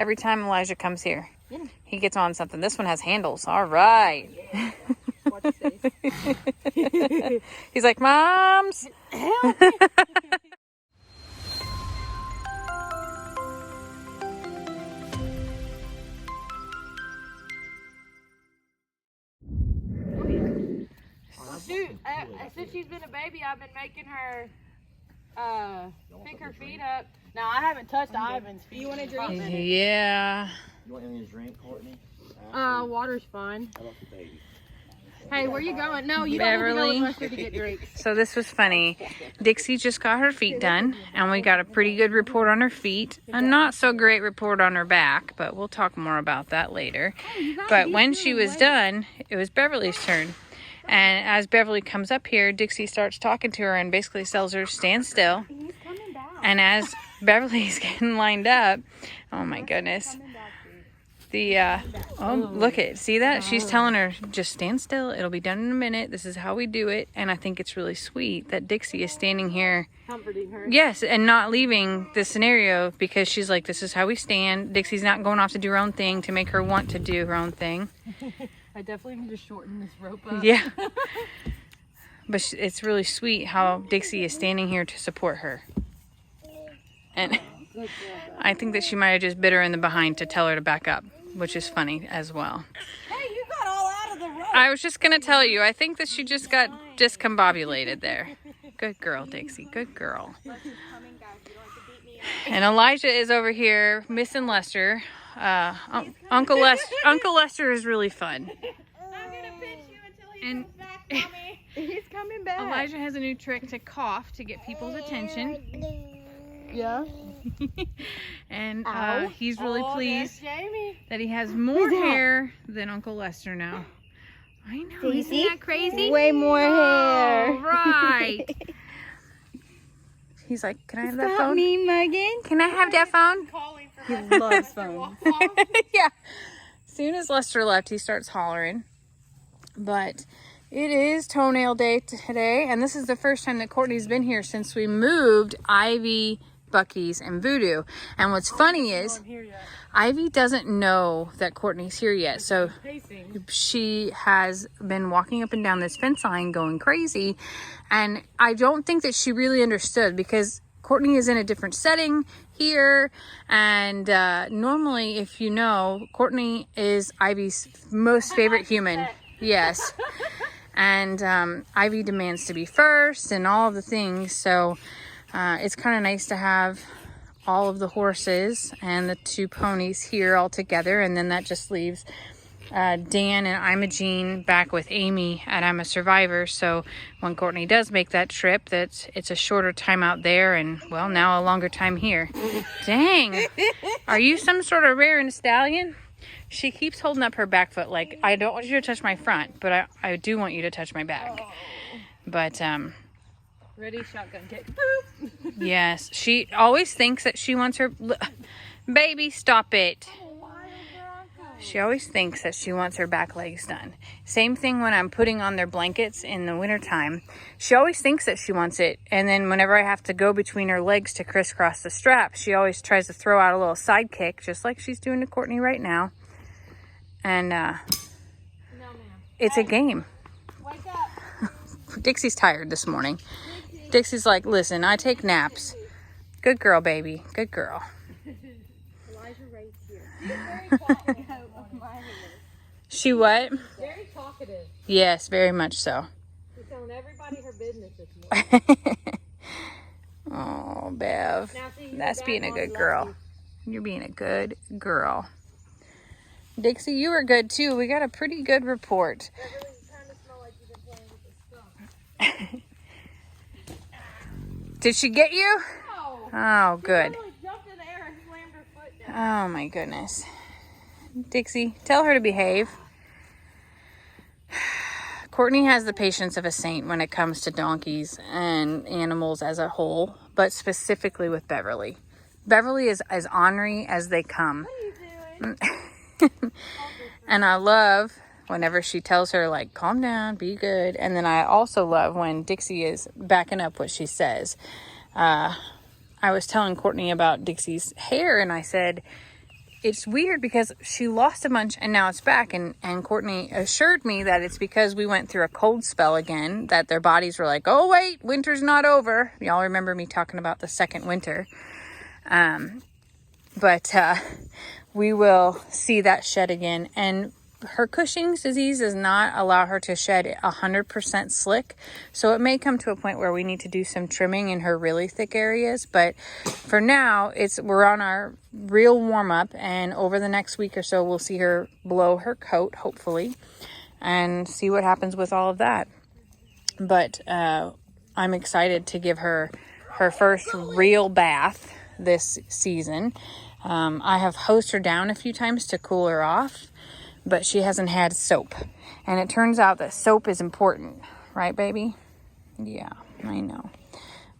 every time Elijah comes here. Yeah. He gets on something. This one has handles. All right. Yeah. Watch your face. He's like, Moms. Help. Since she's been a baby, I've been making her pick her feet up. Now, I haven't touched Ivan's feet. You want a drink? Yeah. You want anything to drink, Courtney? Water's fine. How about the baby? Hey, where you going? No, you Beverly. don't need to go with Lester to get drinks. So this was funny. Dixie just got her feet done, and we got a pretty good report on her feet. A not so great report on her back, but we'll talk more about that later. But when she was done, it was Beverly's turn. And as Beverly comes up here, Dixie starts talking to her and basically tells her, stand still. He's coming back. And as Beverly's getting lined up, oh my goodness. Look at, see that? She's telling her, just stand still. It'll be done in a minute. This is how we do it. And I think it's really sweet that Dixie is standing here. Comforting her. Yes, and not leaving the scenario because she's like, this is how we stand. Dixie's not going off to do her own thing to make her want to do her own thing. I definitely need to shorten this rope up. Yeah. But it's really sweet how Dixie is standing here to support her. And I think that she might have just bit her in the behind to tell her to back up, which is funny as well. Hey, you got all out of the rope. I was just going to tell you, I think that she just got discombobulated there. Good girl, Dixie. Good girl. And Elijah is over here missing Lester. Uncle Lester is really fun. I'm going to pinch you until he comes back, Mommy. He's coming back. Elijah has a new trick to cough to get people's attention. Yeah. And he's really pleased Jamie. that he has more hair than Uncle Lester now. I know, isn't that crazy? Way more hair. Right. He's like, can I have that phone? Me, Megan. Can I have that phone? He loves phones. Yeah. As soon as Lester left, he starts hollering. But it is toenail day today, and this is the first time that Courtney's been here since we moved Ivy, Bucky's, and Voodoo. And what's funny is Ivy doesn't know that Courtney's here yet, so she has been walking up and down this fence line going crazy, and I don't think that she really understood because Courtney is in a different setting here, and normally, if you know, Courtney is Ivy's most favorite human. Yes. And Ivy demands to be first and all of the things, so it's kind of nice to have all of the horses and the two ponies here all together, and then that just leaves Dan and Imogene back with Amy at I'm a Survivor. So when Courtney does make that trip, it's a shorter time out there and, well, now a longer time here. Dang. Are you some sort of rare and stallion? She keeps holding up her back foot like, I don't want you to touch my front, but I do want you to touch my back. But, ready, shotgun kick. yes, she always thinks that she wants her... Baby, stop it. She always thinks that she wants her back legs done. Same thing when I'm putting on their blankets in the wintertime. She always thinks that she wants it. And then whenever I have to go between her legs to crisscross the strap, she always tries to throw out a little side kick, just like she's doing to Courtney right now. And it's a game. Wake up. Dixie's tired this morning. Dixie's like, listen, I take naps. Good girl, baby. Good girl. Elijah Ray's here. She what? Very talkative. Yes, very much so. She's telling everybody her business this morning. Oh, Bev. Now, see, That's being a good girl. You're being a good girl. Dixie, you were good too. We got a pretty good report. Beverly, you kind of smell like you've been playing with the skunk. Did she get you? No. Oh, good. She literally jumped in the air and slammed her foot down. Oh, my goodness. Dixie, tell her to behave. Courtney has the patience of a saint when it comes to donkeys and animals as a whole, but specifically with Beverly. Beverly is as ornery as they come. What are you doing? And I love whenever she tells her, like, calm down, be good. And then I also love when Dixie is backing up what she says. I was telling Courtney about Dixie's hair, and I said, it's weird because she lost a bunch and now it's back. And Courtney assured me that it's because we went through a cold spell again, that their bodies were like, oh, wait, winter's not over. Y'all remember me talking about the second winter. But we will see that shed again. And her Cushing's disease does not allow her to shed 100% slick. So it may come to a point where we need to do some trimming in her really thick areas. But for now, we're on our real warm up. And over the next week or so, we'll see her blow her coat, hopefully, and see what happens with all of that. But I'm excited to give her first real bath this season. I have hosed her down a few times to cool her off, but she hasn't had soap. And it turns out that soap is important, right, baby? Yeah, I know.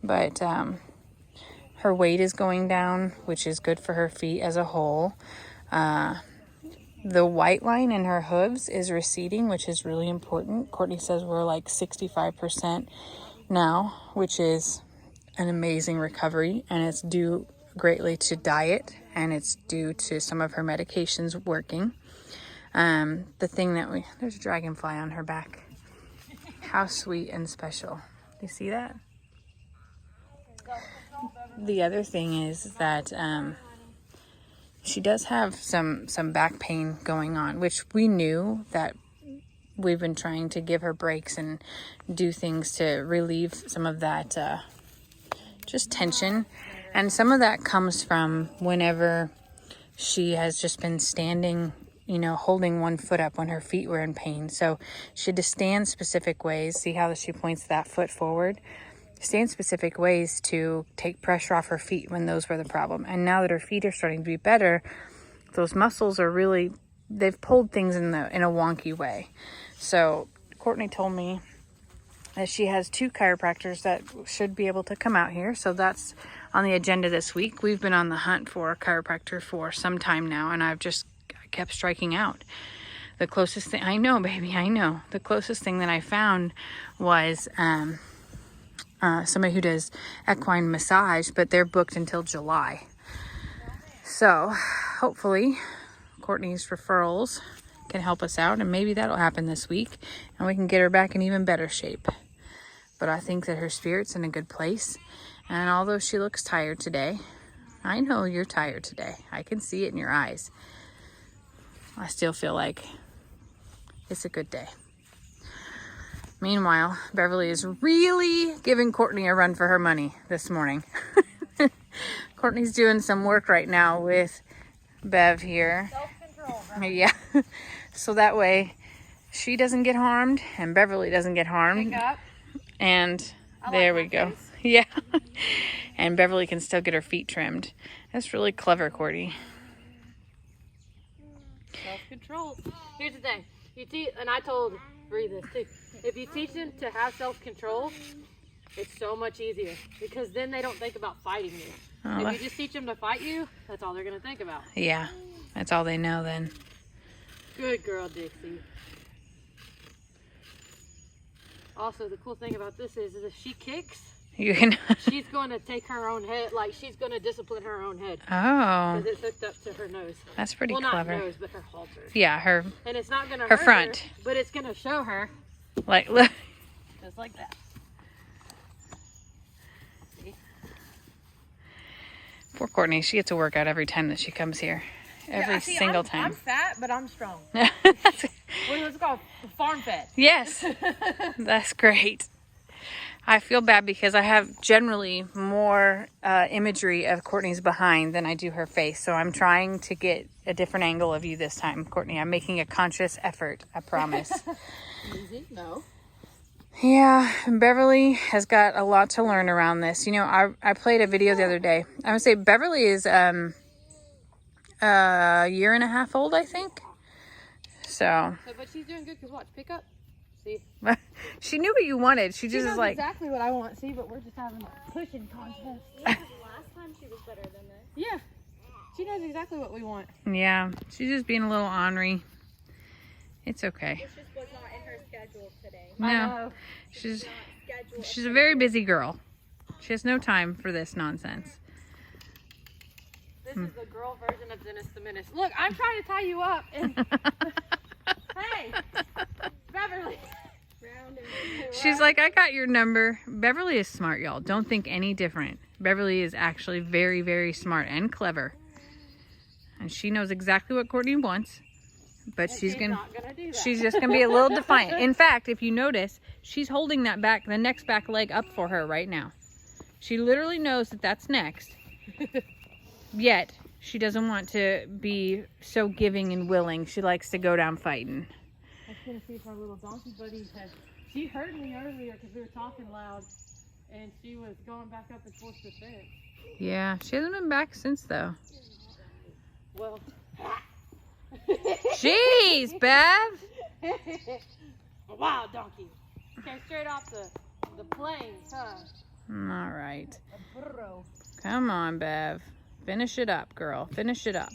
But her weight is going down, which is good for her feet as a whole. The white line in her hooves is receding, which is really important. Courtney says we're like 65% now, which is an amazing recovery, and it's due greatly to diet, and it's due to some of her medications working. The thing that there's a dragonfly on her back. How sweet and special. You see that? The other thing is that she does have some back pain going on, which we knew that. We've been trying to give her breaks and do things to relieve some of that just tension. And some of that comes from whenever she has just been standing, holding one foot up when her feet were in pain. So she had to stand specific ways. See how she points that foot forward? Stand specific ways to take pressure off her feet when those were the problem. And now that her feet are starting to be better, those muscles are really, they've pulled things in a wonky way. So Courtney told me that she has 2 chiropractors that should be able to come out here. So that's on the agenda this week. We've been on the hunt for a chiropractor for some time now, and I've just kept striking out. The closest thing, I know, baby, I know. The closest thing that I found was somebody who does equine massage, but they're booked until July. So hopefully Courtney's referrals can help us out, and maybe that'll happen this week and we can get her back in even better shape. But I think that her spirit's in a good place, and although she looks tired today, I know you're tired today. I can see it in your eyes. I still feel like it's a good day. Meanwhile, Beverly is really giving Courtney a run for her money this morning. Courtney's doing some work right now with Bev here. Self-control, bro. Yeah. So that way she doesn't get harmed and Beverly doesn't get harmed. Pick up. And I there like we my go. face. Yeah. And Beverly can still get her feet trimmed. That's really clever, Courtney. Self-control. Here's the thing. And I told Bree this too. If you teach them to have self-control, it's so much easier because then they don't think about fighting you. Oh, If you just teach them to fight you, that's all they're going to think about. yeah. That's all they know then. Good girl, Dixie. Also, the cool thing about this is if she kicks, You can. she's going to take her own head, like she's going to discipline her own head. Oh, Because it's hooked up to her nose. that's pretty Well, clever. not nose, but her halter. Yeah, her And it's not going to Her hurt front. her, but it's going to show her like look. just like that. See? Poor Courtney. She gets a workout every time that she comes here. Every single I'm time. fat, but I'm strong. What's it called? Farm fed. Yes, that's great. I feel bad because I have generally more imagery of Courtney's behind than I do her face. So I'm trying to get a different angle of you this time, Courtney. I'm making a conscious effort, I promise. Easy? No. Yeah, Beverly has got a lot to learn around this. You know, I played a video the other day. I would say Beverly is a year and a half old, I think. So But she's doing good because watch, pick up. See? she knew what you wanted. She She just knows is like, exactly what I want. See, but we're just having a pushing contest. Last time she was better than this. Yeah. She knows exactly what we want. yeah, she's just being a little ornery. It's okay. This just was not in her schedule today. I No, know. she's a very busy girl. She has no time for this nonsense. This is the girl version of Dennis the Menace. Look, I'm trying to tie you up. And hey, Beverly. She's like, I got your number. Beverly is smart, y'all. Don't think any different. Beverly is actually very, very smart and clever. And she knows exactly what Courtney wants. But she's not gonna do that. She's just gonna be a little defiant. In fact, if you notice, she's holding that the next back leg up for her right now. She literally knows that that's next. Yet, she doesn't want to be so giving and willing. She likes to go down fighting. I was gonna see if our little donkey buddy she heard me earlier because we were talking loud, and she was going back up and forth the fence. Yeah, she hasn't been back since though. Well. Jeez, Bev. A wild donkey. Came straight off the plains, huh? All right. A burro. Come on, Bev. Finish it up, girl. Finish it up.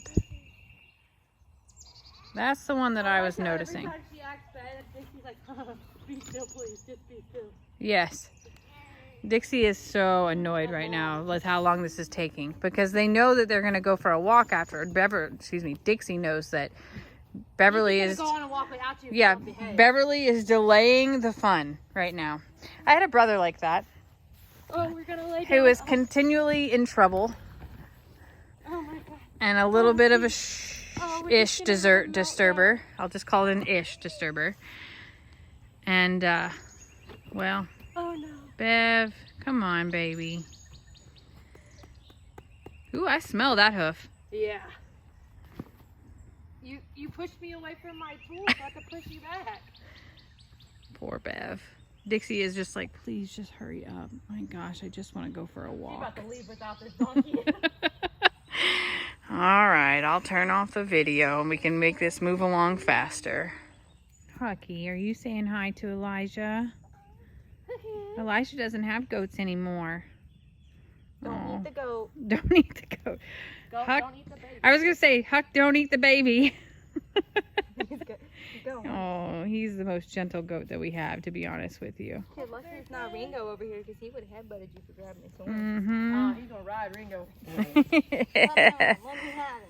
That's the one that I was noticing. Every time she acts bad, Dixie's like, be still, please. Just be still. Yes. Dixie is so annoyed right now with how long this is taking because they know that they're going to go for a walk after. Dixie knows that Beverly is. Go on a walk without you. Yeah, Beverly is delaying the fun right now. I had a brother like that. Oh, we're gonna lay down. Who is continually in trouble. Oh my God. And a little bit of a ish gonna disturber. I'll just call it an ish disturber. And well. Oh no. Bev, come on, baby. Ooh, I smell that hoof. Yeah. You pushed me away from my tool, so I had to push you back. Poor Bev. Dixie is just like, please just hurry up. My gosh, I just want to go for a She's walk. about to leave without this donkey. All right, I'll turn off the video and we can make this move along faster. Hucky, are you saying hi to Elijah? Elijah doesn't have goats anymore. Don't eat the goat. Don't eat the goat. Huck, Don't eat the baby. I was going to say, Huck, don't eat the baby. He's good. Go. Oh, he's the most gentle goat that we have, to be honest with you. Kid, lucky it's not Ringo over here because he would have headbutted you for grabbing his horn. Mm-hmm. He's gonna ride Ringo. Let me have it.